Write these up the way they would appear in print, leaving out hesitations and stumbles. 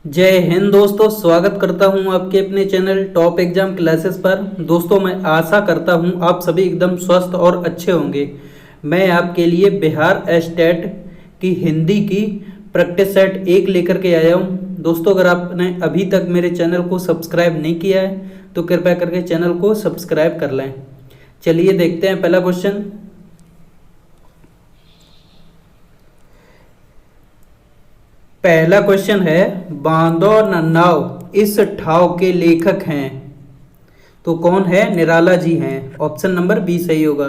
जय हिंद दोस्तों, स्वागत करता हूं आपके अपने चैनल टॉप एग्जाम क्लासेस पर। दोस्तों, मैं आशा करता हूं आप सभी एकदम स्वस्थ और अच्छे होंगे। मैं आपके लिए बिहार स्टेट की हिंदी की प्रैक्टिस सेट 1 लेकर के आया हूं। दोस्तों, अगर आपने अभी तक मेरे चैनल को सब्सक्राइब नहीं किया है तो कृपया करके चैनल को सब्सक्राइब कर लें। चलिए देखते हैं पहला क्वेश्चन। पहला क्वेश्चन है, बांधो न नाव इस ठाव के लेखक हैं। तो कौन है? निराला जी हैं। ऑप्शन नंबर बी सही होगा।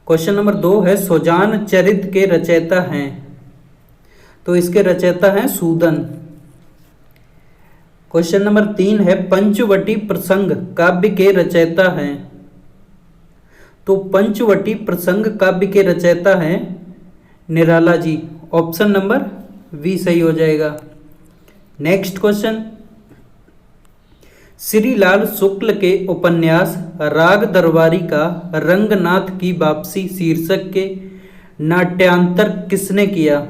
क्वेश्चन नंबर 2 है, सुजान चरित के रचयिता हैं। तो इसके रचयिता हैं सूदन। क्वेश्चन नंबर 3 है, पंचवटी प्रसंग काव्य के रचयिता हैं। तो पंचवटी प्रसंग काव्य के रचयिता हैं Nirala ji. Option number we सही हो जाएगा। नेक्स्ट क्वेश्चन, श्रीलाल शुक्ल के उपन्यास राग दरबारी का रंगनाथ की वापसी शीर्षक के नाट्यांतर किसने किया?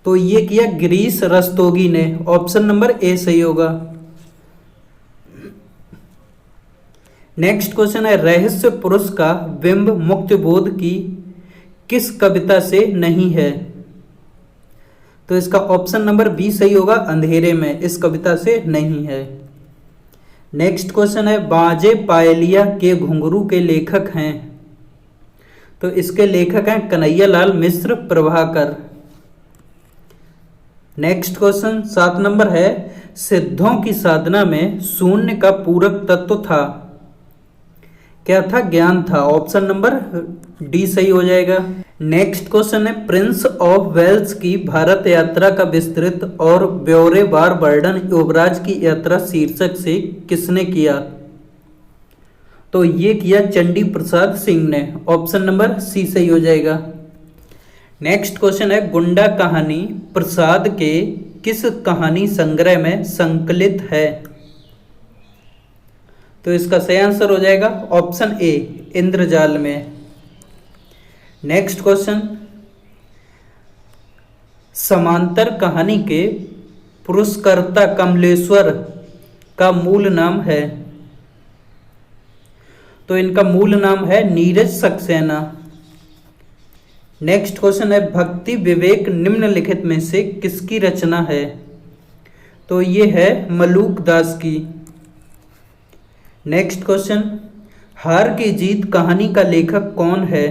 तो ये किया गिरीश रस्तोगी ने। ऑप्शन नंबर ए सही होगा। नेक्स्ट क्वेश्चन है, रहस्य पुरुष का बिंब मुक्तिबोध की किस कविता से नहीं है? तो इसका ऑप्शन नंबर बी सही होगा, अंधेरे में इस कविता से नहीं है। नेक्स्ट क्वेश्चन है, बाजे पायलिया के घुंघरू के लेखक हैं। तो इसके लेखक हैं कन्हैयालाल मिश्र प्रभाकर। नेक्स्ट क्वेश्चन 7 नंबर है, सिद्धों की साधना में शून्य का पूरक तत्व था। क्या था? ज्ञान था। ऑप्शन नंबर डी सही हो जाएगा। नेक्स्ट क्वेश्चन है, प्रिंस ऑफ वेल्स की भारत यात्रा का विस्तृत और ब्यौरेवार वर्णन युवराज की यात्रा शीर्षक से किसने किया? तो ये किया चंडी प्रसाद सिंह ने। ऑप्शन नंबर सी सही हो जाएगा। नेक्स्ट क्वेश्चन है, गुंडा कहानी प्रसाद के किस कहानी संग्रह में संकलित है? तो इसका सही आंसर हो जाएगा ऑप्शन ए, इंद्रजाल में। नेक्स्ट क्वेश्चन, समांतर कहानी के पुरस्कर्ता कमलेश्वर का मूल नाम है। तो इनका मूल नाम है नीरज सक्सेना। नेक्स्ट क्वेश्चन है, भक्ति विवेक निम्नलिखित में से किसकी रचना है? तो ये है मलूक दास की। नेक्स्ट क्वेश्चन, हार की जीत कहानी का लेखक कौन है?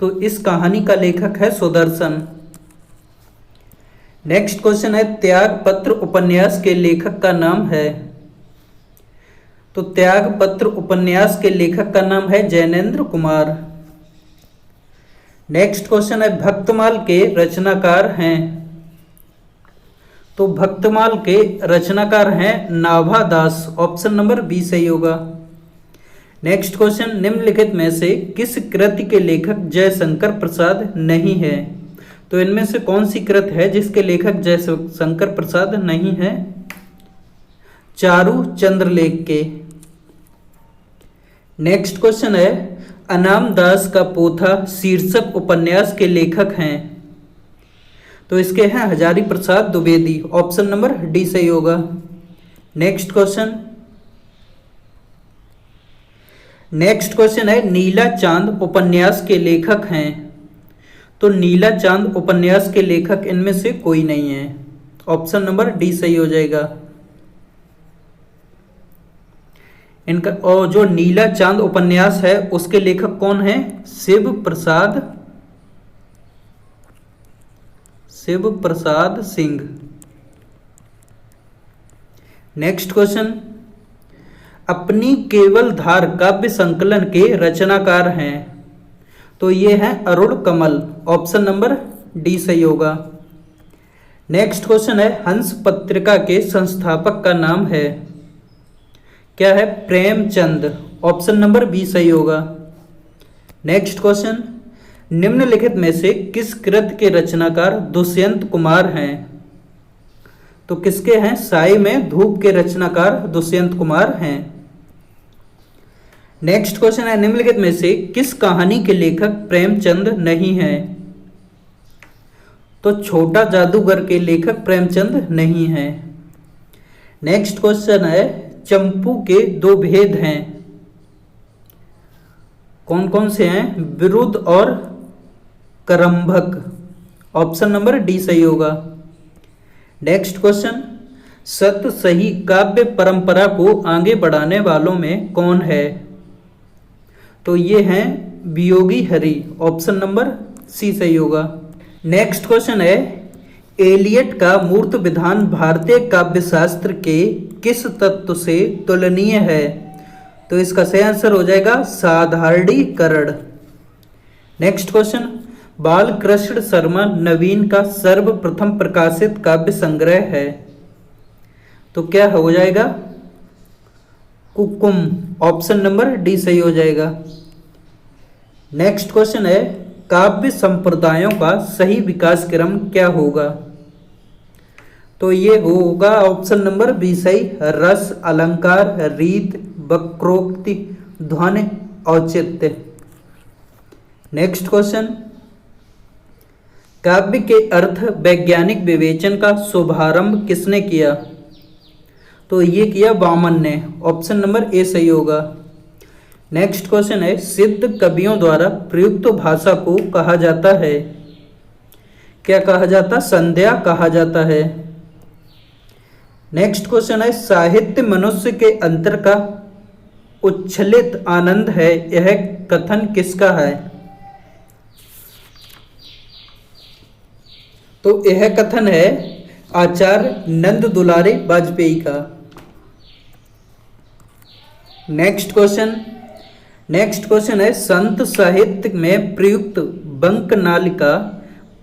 तो इस कहानी का लेखक है सुदर्शन। नेक्स्ट क्वेश्चन है, त्याग पत्र उपन्यास के लेखक का नाम है। तो त्याग पत्र उपन्यास के लेखक का नाम है जैनेन्द्र कुमार। नेक्स्ट क्वेश्चन है, भक्तमाल के रचनाकार हैं। तो भक्तमाल के रचनाकार हैं नाभा दास। ऑप्शन नंबर बी सही होगा। नेक्स्ट क्वेश्चन, निम्नलिखित में से किस कृति के लेखक जयशंकर प्रसाद नहीं है? तो इनमें से कौन सी कृति है जिसके लेखक जयशंकर प्रसाद नहीं है? चारू चंद्रलेख के। नेक्स्ट क्वेश्चन है, अनाम दास का पोथा शीर्षक उपन्यास के लेखक हैं। तो इसके हैं Hazari Prasad Dwivedi. Option number D सही होगा। नेक्स्ट क्वेश्चन है, नीला चांद उपन्यास के लेखक हैं। तो नीला चांद उपन्यास के लेखक इनमें से कोई नहीं है। ऑप्शन नंबर डी सही हो जाएगा। इनका और जो नीला चांद उपन्यास है उसके लेखक कौन है? शिव प्रसाद सिंह। नेक्स्ट क्वेश्चन, अपनी केवल धार काव्य संकलन के रचनाकार हैं। तो ये हैं अरुण कमल। ऑप्शन नंबर डी सही होगा। नेक्स्ट क्वेश्चन है, हंस पत्रिका के संस्थापक का नाम है। क्या है? प्रेमचंद। ऑप्शन नंबर बी सही होगा। नेक्स्ट क्वेश्चन, निम्नलिखित में से किस कृति के रचनाकार दुष्यंत कुमार हैं? तो किसके हैं? साई में धूप के रचनाकार दुष्यंत कुमार हैं। नेक्स्ट क्वेश्चन है, निम्नलिखित में से किस कहानी के लेखक प्रेमचंद नहीं हैं? तो छोटा जादूगर के लेखक प्रेमचंद नहीं हैं। नेक्स्ट क्वेश्चन है, चंपू के दो भेद हैं, कौन कौन से हैं? विरुद्ध और करंभक। ऑप्शन नंबर डी सही होगा। नेक्स्ट क्वेश्चन, सत सही काव्य परंपरा को आगे बढ़ाने वालों में कौन है? तो ये हैं Viyogi Hari. Option number C सही होगा। नेक्स्ट क्वेश्चन है, एलियट का मूर्त विधान भारतीय काव्यशास्त्र के किस तत्व से तुलनीय है? तो इसका सही आंसर हो जाएगा साधारणीकरण। नेक्स्ट क्वेश्चन, बालकृष्ण शर्मा नवीन का सर्वप्रथम प्रकाशित काव्य संग्रह है, तो क्या हो जाएगा? कुकुम। ऑप्शन नंबर डी सही हो जाएगा। नेक्स्ट क्वेश्चन है, काव्य संप्रदायों का सही विकास क्रम क्या होगा? तो ये होगा ऑप्शन नंबर बी सही, रस, अलंकार, रीत, वक्रोक्ति, ध्वनि, औचित्य। नेक्स्ट क्वेश्चन, काव्य के अर्थ वैज्ञानिक विवेचन का शुभारंभ किसने किया? तो ये किया वामन ने। ऑप्शन नंबर ए सही होगा। नेक्स्ट क्वेश्चन है, सिद्ध कवियों द्वारा प्रयुक्त भाषा को कहा जाता है, क्या कहा जाता? संध्या कहा जाता है। नेक्स्ट क्वेश्चन है, साहित्य मनुष्य के अंतर का उच्छलित आनंद है, यह कथन किसका है? तो यह कथन है आचार्य नंद दुलारी वाजपेयी का। नेक्स्ट क्वेश्चन है, संत साहित्य में प्रयुक्त बंक नालिका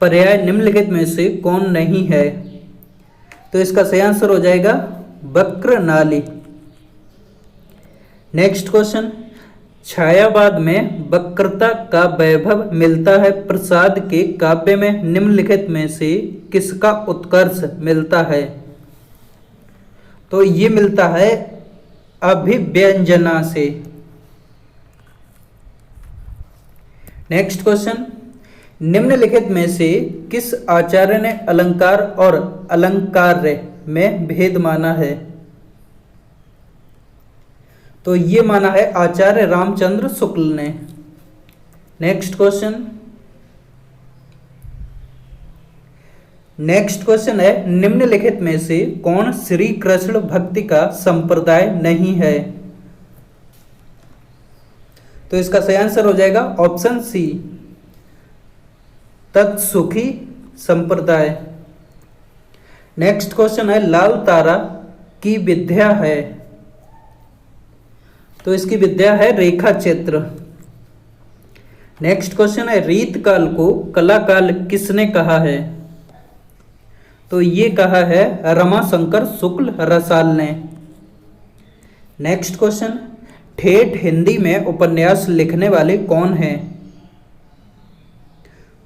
पर्याय निम्नलिखित में से कौन नहीं है? तो इसका सही आंसर हो जाएगा वक्र नाली। नेक्स्ट क्वेश्चन, छायावाद में वक्रता का वैभव मिलता है प्रसाद के काव्य में निम्नलिखित में से किसका उत्कर्ष मिलता है? तो ये मिलता है अभिव्यंजना से। नेक्स्ट क्वेश्चन, निम्नलिखित में से किस आचार्य ने अलंकार और अलंकार्य में भेद माना है? तो ये माना है आचार्य रामचंद्र शुक्ल ने। नेक्स्ट क्वेश्चन है, निम्नलिखित में से कौन श्री कृष्ण भक्ति का संप्रदाय नहीं है? तो इसका सही आंसर हो जाएगा ऑप्शन सी, तत्सुखी संप्रदाय। नेक्स्ट क्वेश्चन है, लाल तारा की विद्या है, तो इसकी विद्या है रेखा चित्र। नेक्स्ट क्वेश्चन है, रीत काल को कला काल किसने कहा है? तो ये कहा है रमाशंकर शुक्ल रसाल ने। नेक्स्ट क्वेश्चन, ठेठ हिंदी में उपन्यास लिखने वाले कौन हैं?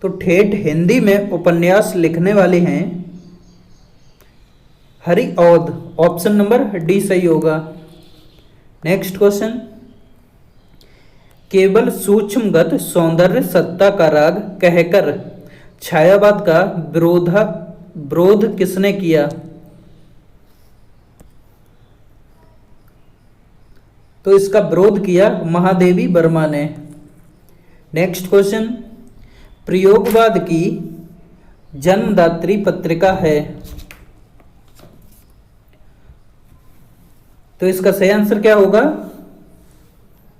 तो ठेठ हिंदी में उपन्यास लिखने वाले हैं हरिऔध। ऑप्शन नंबर डी सही होगा। नेक्स्ट क्वेश्चन, केवल सूक्ष्मगत सौंदर्य सत्ता का राग कहकर छायावाद का विरोध किसने किया? तो इसका विरोध किया महादेवी वर्मा ने। नेक्स्ट क्वेश्चन, प्रयोगवाद की जन्मदात्री पत्रिका है, तो इसका सही आंसर क्या होगा?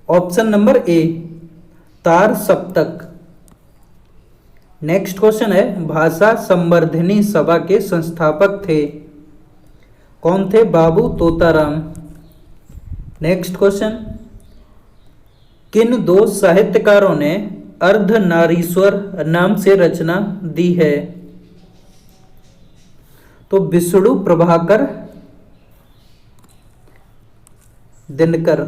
ऑप्शन नंबर ए, तार सप्तक। नेक्स्ट क्वेश्चन है, भाषा संवर्धिनी सभा के संस्थापक थे, कौन थे? बाबू तोताराम। नेक्स्ट क्वेश्चन, किन दो साहित्यकारों ने अर्धनारीश्वर नाम से रचना दी है? तो विष्णु प्रभाकर दिनकर।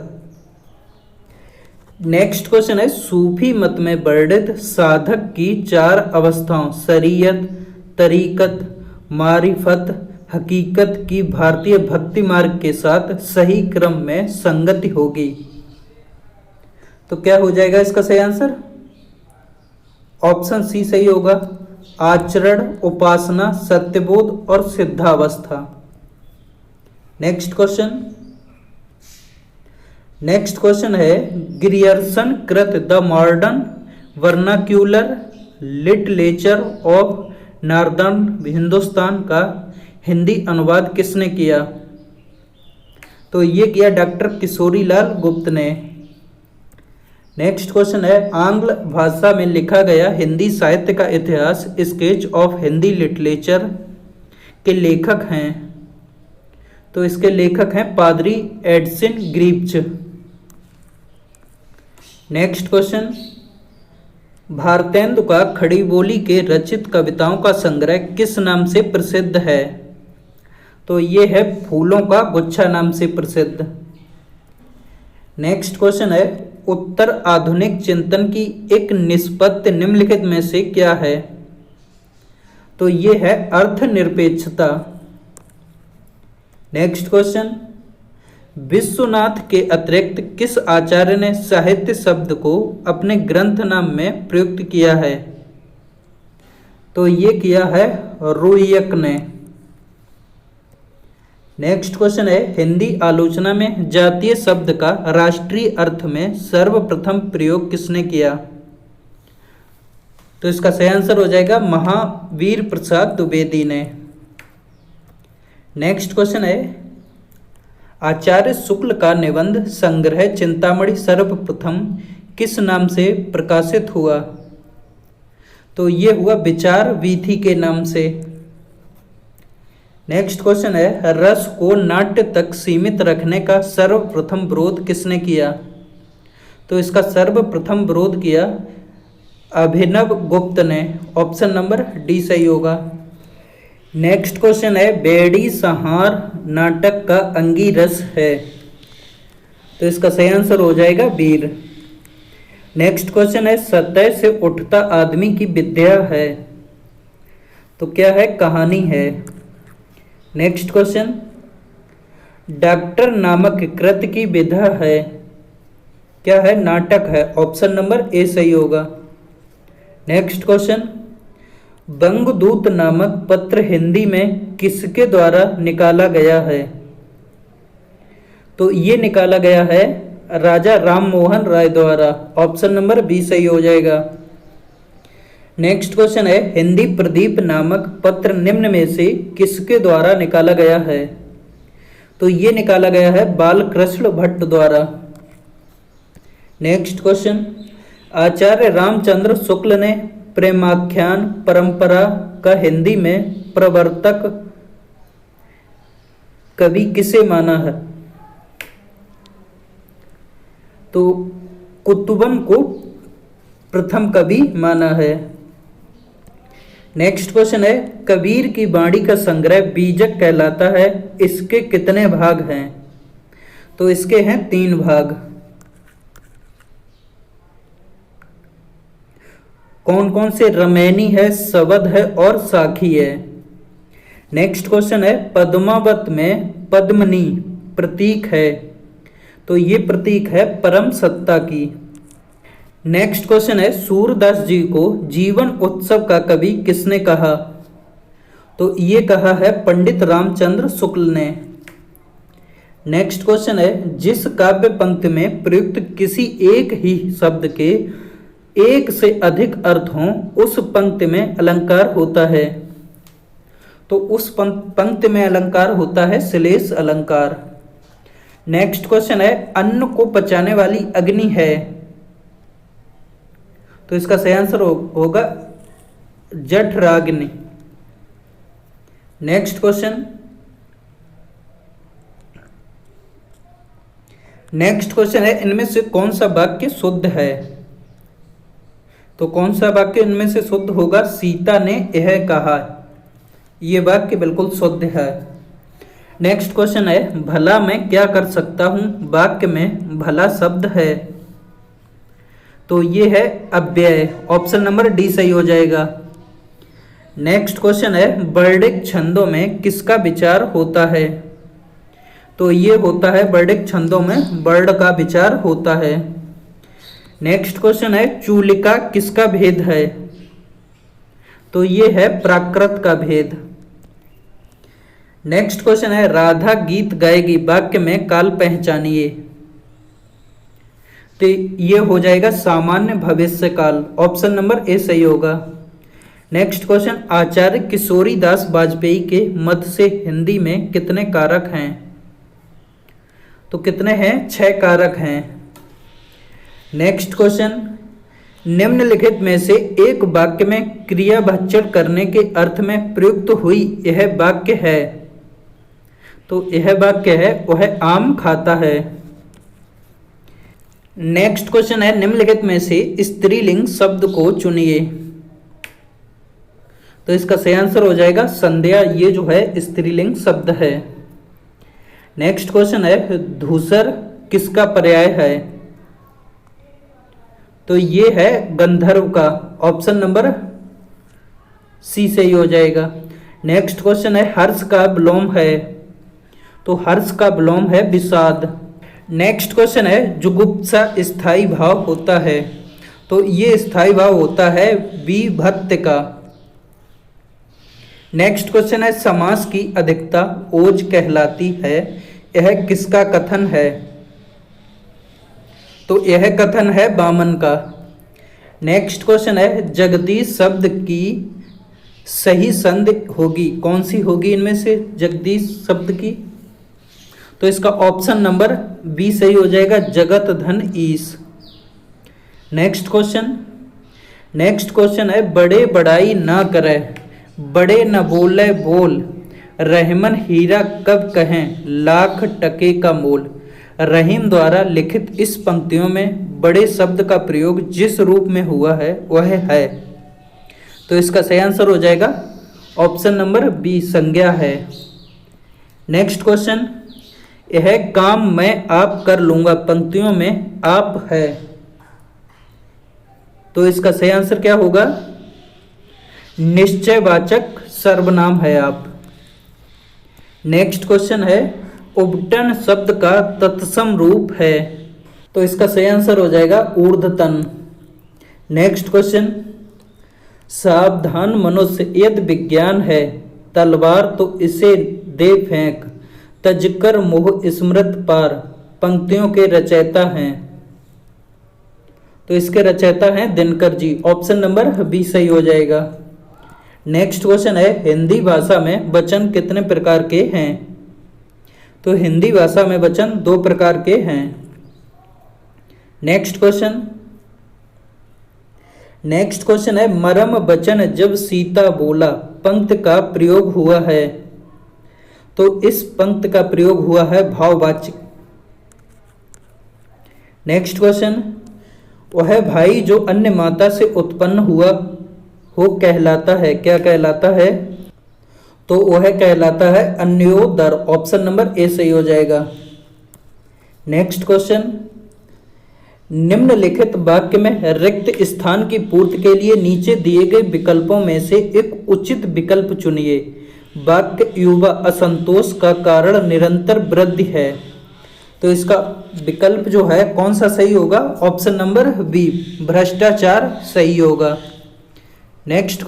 नेक्स्ट क्वेश्चन है, सूफी मत में वर्णित साधक की चार अवस्थाओं शरीयत, तरीकत, मारिफत, हकीकत की भारतीय भक्ति मार्ग के साथ सही क्रम में संगति होगी, तो क्या हो जाएगा इसका सही आंसर? ऑप्शन सी सही होगा, आचरण, उपासना, सत्यबोध और सिद्धावस्था। नेक्स्ट क्वेश्चन है ग्रियर्सन कृत the modern vernacular literature of northern Hindustan का हिंदी अनुवाद किसने किया? तो ये किया डॉक्टर किशोरीलाल गुप्त ने। नेक्स्ट क्वेश्चन है आंग्ल भाषा में लिखा गया हिंदी साहित्य का इतिहास स्केच ऑफ हिंदी लिटरेचर के लेखक हैं। तो इसके लेखक हैं पादरी एडसिन ग्रीप्च। नेक्स्ट क्वेश्चन भारतेंदु का खड़ी बोली के रचित कविताओं का संग्रह किस नाम से प्रसिद्ध है? तो ये है फूलों का गुच्छा नाम से प्रसिद्ध। नेक्स्ट क्वेश्चन है उत्तर आधुनिक चिंतन की एक निष्पत्ति निम्नलिखित में से क्या है? तो ये है अर्थनिरपेक्षता। नेक्स्ट क्वेश्चन विश्वनाथ के अतिरिक्त किस आचार्य ने साहित्य शब्द को अपने ग्रंथ नाम में प्रयुक्त किया है? तो ये किया है रुय्यक ने। नेक्स्ट क्वेश्चन है हिंदी आलोचना में जातीय शब्द का राष्ट्रीय अर्थ में सर्वप्रथम प्रयोग किसने किया? तो इसका सही आंसर हो जाएगा महावीर प्रसाद द्विवेदी ने। नेक्स्ट क्वेश्चन है आचार्य शुक्ल का निबंध संग्रह चिंतामणि सर्वप्रथम किस नाम से प्रकाशित हुआ? तो ये हुआ विचार वीथी के नाम से। नेक्स्ट क्वेश्चन है रस को नाट्य तक सीमित रखने का सर्वप्रथम विरोध किसने किया? तो इसका सर्वप्रथम विरोध किया अभिनव गुप्त ने। ऑप्शन नंबर डी सही होगा। नेक्स्ट क्वेश्चन है बेड़ी संहार नाटक का अंगीरस है। तो इसका सही आंसर हो जाएगा वीर। नेक्स्ट क्वेश्चन है सतह से उठता आदमी की विद्या है। तो क्या है? कहानी है। नेक्स्ट क्वेश्चन डॉक्टर नामक कृत की विधा है। क्या है? नाटक है। ऑप्शन नंबर ए सही होगा। नेक्स्ट क्वेश्चन बंगदूत नामक पत्र हिंदी में किसके द्वारा निकाला गया है? तो ये निकाला गया है राजा राम मोहन राय द्वारा। ऑप्शन नंबर बी सही हो जाएगा। नेक्स्ट क्वेश्चन है हिंदी प्रदीप नामक पत्र निम्न में से किसके द्वारा निकाला गया है? तो ये निकाला गया है बालकृष्ण भट्ट द्वारा। नेक्स्ट क्वेश्चन आचार्य रामचंद्र शुक्ल ने प्रेमाख्यान परंपरा का हिंदी में प्रवर्तक कवि किसे माना है? तो कुतुबम को प्रथम कवि माना है। नेक्स्ट क्वेश्चन है कबीर की वाणी का संग्रह बीजक कहलाता है। इसके कितने भाग हैं? तो इसके हैं 3 भाग। कौन कौन से? रमैनी है, सवद है और साखी है। नेक्स्ट क्वेश्चन है पद्मावत में पद्मनी प्रतीक है। तो ये प्रतीक है परम सत्ता की। नेक्स्ट क्वेश्चन है सूरदास जी को जीवन उत्सव का कवि किसने कहा? तो ये कहा है पंडित रामचंद्र शुक्ल ने। नेक्स्ट क्वेश्चन है जिस काव्य पंक्ति में प्रयुक्त किसी एक ही शब्द के एक से अधिक अर्थ हों उस पंक्ति में अलंकार होता है। तो उस पंक्ति में अलंकार होता है श्लेष अलंकार। नेक्स्ट क्वेश्चन है अन्न को पचाने वाली अग्नि है। तो इसका सही आंसर होगा जठराग्नि। नेक्स्ट क्वेश्चन है इनमें से कौन सा वाक्य शुद्ध है? तो कौन सा वाक्य इनमें से शुद्ध होगा? सीता ने यह कहा। यह वाक्य बिल्कुल शुद्ध है। नेक्स्ट क्वेश्चन है भला मैं क्या कर सकता हूं वाक्य में भला शब्द है। तो ये है अव्यय। ऑप्शन नंबर डी सही हो जाएगा। नेक्स्ट क्वेश्चन है वर्णिक छंदों में किसका विचार होता है? तो ये होता है वर्णिक छंदों में वर्ण का विचार होता है। नेक्स्ट क्वेश्चन है चूलिका किसका भेद है? तो ये है प्राकृत का भेद। नेक्स्ट क्वेश्चन है राधा गीत गाएगी, वाक्य में काल पहचानिए। तो ये हो जाएगा सामान्य भविष्य काल, ऑप्शन नंबर ए सही होगा। नेक्स्ट क्वेश्चन आचार्य किशोरी दास वाजपेयी के मत से हिंदी में कितने कारक हैं? तो कितने हैं? 6 कारक हैं। नेक्स्ट क्वेश्चन निम्नलिखित में से एक वाक्य में क्रिया भक्षण करने के अर्थ में प्रयुक्त हुई यह वाक्य है। तो यह वाक्य है वह आम खाता है। नेक्स्ट क्वेश्चन है निम्नलिखित में से स्त्रीलिंग शब्द को चुनिए। तो इसका सही आंसर हो जाएगा संध्या, ये जो है स्त्रीलिंग शब्द है। नेक्स्ट क्वेश्चन है धूसर किसका पर्याय है? तो ये है गंधर्व का, ऑप्शन नंबर सी सही हो जाएगा। नेक्स्ट क्वेश्चन है हर्ष का विलोम है। तो हर्ष का विलोम है विषाद। नेक्स्ट क्वेश्चन है जुगुप्सा स्थायी भाव होता है। तो ये स्थायी भाव होता है विभक्ति का। नेक्स्ट क्वेश्चन है समास की अधिकता ओज कहलाती है, यह किसका कथन है? तो यह कथन है वामन का। नेक्स्ट क्वेश्चन है जगदीश शब्द की सही संधि होगी, कौन सी होगी इनमें से जगदीश शब्द की? तो इसका ऑप्शन नंबर बी सही हो जाएगा, जगत धन ईश। नेक्स्ट क्वेश्चन है बड़े बड़ाई ना करे, बड़े न बोले बोल, रहमन हीरा कब कहें, लाख टके का मोल। रहीम द्वारा लिखित इस पंक्तियों में बड़े शब्द का प्रयोग जिस रूप में हुआ है वह है। तो इसका सही आंसर हो जाएगा ऑप्शन नंबर बी, संज्ञा है। नेक्स्ट क्वेश्चन यह काम मैं आप कर लूंगा, पंक्तियों में आप है। तो इसका सही आंसर क्या होगा? निश्चयवाचक सर्वनाम है आप। नेक्स्ट क्वेश्चन है उबटन शब्द का तत्सम रूप है। तो इसका सही आंसर हो जाएगा ऊर्ध्वतन। नेक्स्ट क्वेश्चन सावधान मनुष्य यदि विज्ञान है, तलवार तो इसे दे फेंक, तजकर मोह स्मृत पार, पंक्तियों के रचयिता हैं। तो इसके रचयिता हैं Dinkar ji, option number B सही हो जाएगा। नेक्स्ट क्वेश्चन है हिंदी भाषा में वचन कितने प्रकार के हैं? तो हिंदी भाषा में वचन 2 प्रकार के हैं। नेक्स्ट क्वेश्चन है मरम वचन जब सीता बोला, पंक्ति का प्रयोग हुआ है। तो इस पंक्ति का प्रयोग हुआ है भाववाचक। नेक्स्ट क्वेश्चन वह भाई जो अन्य माता से उत्पन्न हुआ हो कहलाता है, क्या कहलाता है? तो वह कहलाता है अन्योदर, ऑप्शन नंबर ए सही हो जाएगा। नेक्स्ट क्वेश्चन निम्नलिखित वाक्य में रिक्त स्थान की पूर्ति के लिए नीचे दिए गए विकल्पों में से एक उचित विकल्प चुनिए। वाक्य युवा असंतोष का कारण निरंतर वृद्धि है। तो इसका विकल्प जो है कौन सा सही होगा? ऑप्शन नंबर बी, भ्रष्टाचार सही होगा। नेक्स्ट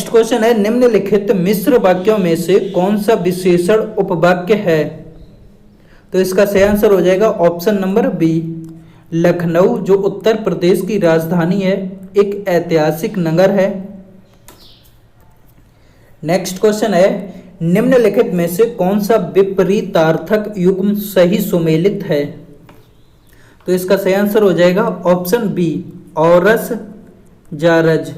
क्वेश्चन है निम्नलिखित मिश्र वाक्यों में से कौन सा विशेषण उपवाक्य है? तो इसका सही आंसर हो जाएगा ऑप्शन नंबर बी, लखनऊ जो उत्तर प्रदेश की राजधानी है, एक ऐतिहासिक नगर है। नेक्स्ट क्वेश्चन है निम्नलिखित में से कौन सा विपरीतार्थक युग्म सही सुमेलित है? तो इसका सही आंसर हो जाएगा ऑप्शन बी, औरस जारज।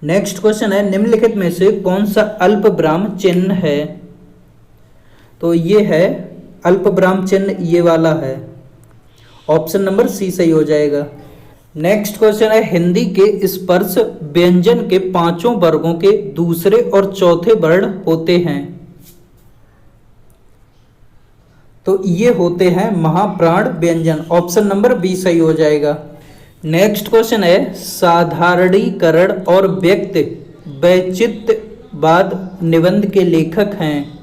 नेक्स्ट क्वेश्चन है निम्नलिखित में से कौन सा अल्प विराम चिन्ह है? तो ये है अल्प विराम चिन्ह, ये वाला है, ऑप्शन नंबर सी सही हो जाएगा। नेक्स्ट क्वेश्चन है हिंदी के स्पर्श व्यंजन के 5 वर्गों के दूसरे और चौथे वर्ण होते हैं। तो ये होते हैं महाप्राण व्यंजन, ऑप्शन नंबर बी सही हो जाएगा। नेक्स्ट क्वेश्चन है साधारणीकरण और व्यक्त वैचित्रवाद निबंध के लेखक हैं।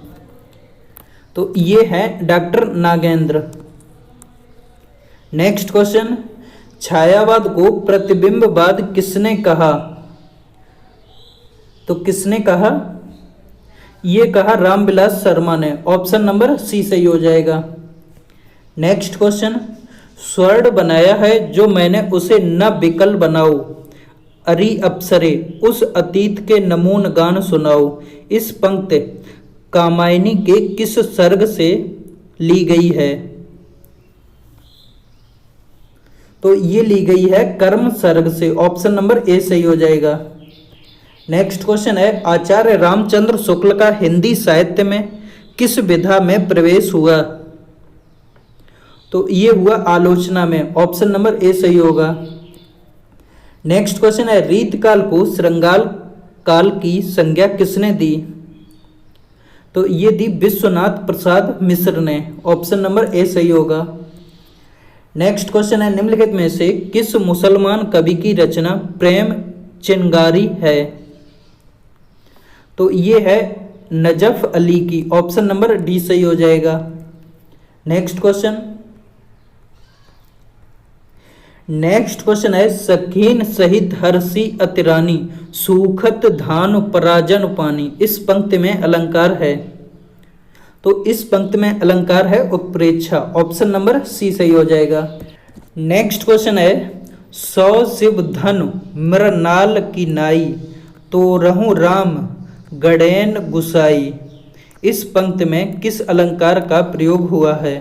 तो ये हैं डॉक्टर नागेंद्र। नेक्स्ट क्वेश्चन छायावाद को प्रतिबिंबवाद किसने कहा? तो किसने कहा? ये कहा रामविलास शर्मा ने। ऑप्शन नंबर सी सही हो जाएगा। नेक्स्ट क्वेश्चन, स्वर्ण बनाया है जो मैंने उसे न विकल बनाओ, अरि अप्सरे उस अतीत के नमून गान सुनाओ। इस पंक्ति कामायनी के किस सर्ग से ली गई है? तो ये ली गई है कर्म सर्ग से। ऑप्शन नंबर ए सही हो जाएगा। नेक्स्ट क्वेश्चन है, आचार्य रामचंद्र शुक्ल का हिंदी साहित्य में किस विधा में प्रवेश हुआ? तो ये हुआ आलोचना में। ऑप्शन नंबर ए सही होगा। नेक्स्ट क्वेश्चन है, रीतकाल को श्रृंगार काल की संज्ञा किसने दी? तो ये दी विश्वनाथ प्रसाद मिश्र ने। ऑप्शन नंबर ए सही होगा। नेक्स्ट क्वेश्चन है, निम्नलिखित में से किस मुसलमान कवि की रचना प्रेम चिंगारी है? तो ये है नजफ अली की। ऑप्शन नंबर डी सही हो जाएगा। नेक्स्ट क्वेश्चन है, सखीन सहित हर्षी अतिरानी सूखत धान पराजन पानी। इस पंक्ति में अलंकार है। तो इस पंक्ति में अलंकार है उत्प्रेक्षा। ऑप्शन नंबर सी सही हो जाएगा। नेक्स्ट क्वेश्चन है, सौ शिव धन मृणाल की नाई तो रहूं राम गणेन गुसाई। इस पंक्ति में किस अलंकार का प्रयोग हुआ है?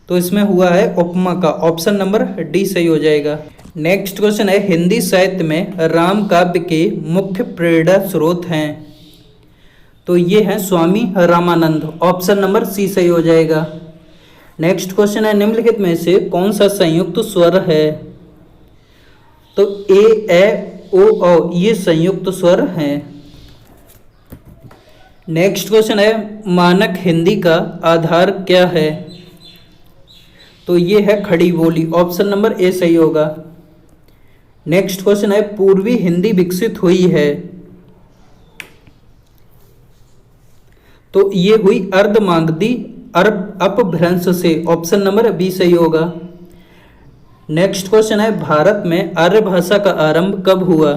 तो इसमें हुआ है उपमा का। ऑप्शन नंबर डी सही हो जाएगा। नेक्स्ट क्वेश्चन है, हिंदी साहित्य में राम काव्य के मुख्य प्रेरणा स्रोत हैं? तो ये हैं Swami Ramanand. Option number C सही हो जाएगा। नेक्स्ट क्वेश्चन है, निम्नलिखित में से कौन सा संयुक्त स्वर है? तो ए ओ ये संयुक्त स्वर हैं। नेक्स्ट क्वेश्चन है, मानक हिंदी का आधार क्या है? तो ये है खड़ी बोली। ऑप्शन नंबर ए सही होगा। नेक्स्ट क्वेश्चन है, पूर्वी हिंदी विकसित हुई है? तो ये हुई अर्धमागधी अपभ्रंश से। ऑप्शन नंबर बी सही होगा। नेक्स्ट क्वेश्चन है, भारत में आर्य भाषा का आरंभ कब हुआ?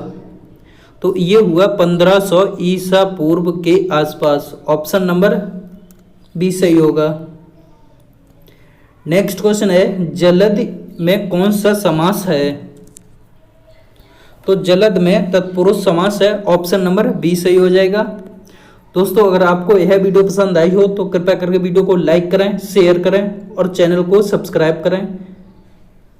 तो ये हुआ 1500 ईसा पूर्व के आसपास। ऑप्शन नंबर बी सही होगा। नेक्स्ट क्वेश्चन है, जलद में कौन सा समास है? तो जलद में तत्पुरुष समास है। ऑप्शन नंबर बी सही हो जाएगा। दोस्तों, अगर आपको यह वीडियो पसंद आई हो तो कृपया करके वीडियो को लाइक करें, शेयर करें और चैनल को सब्सक्राइब करें।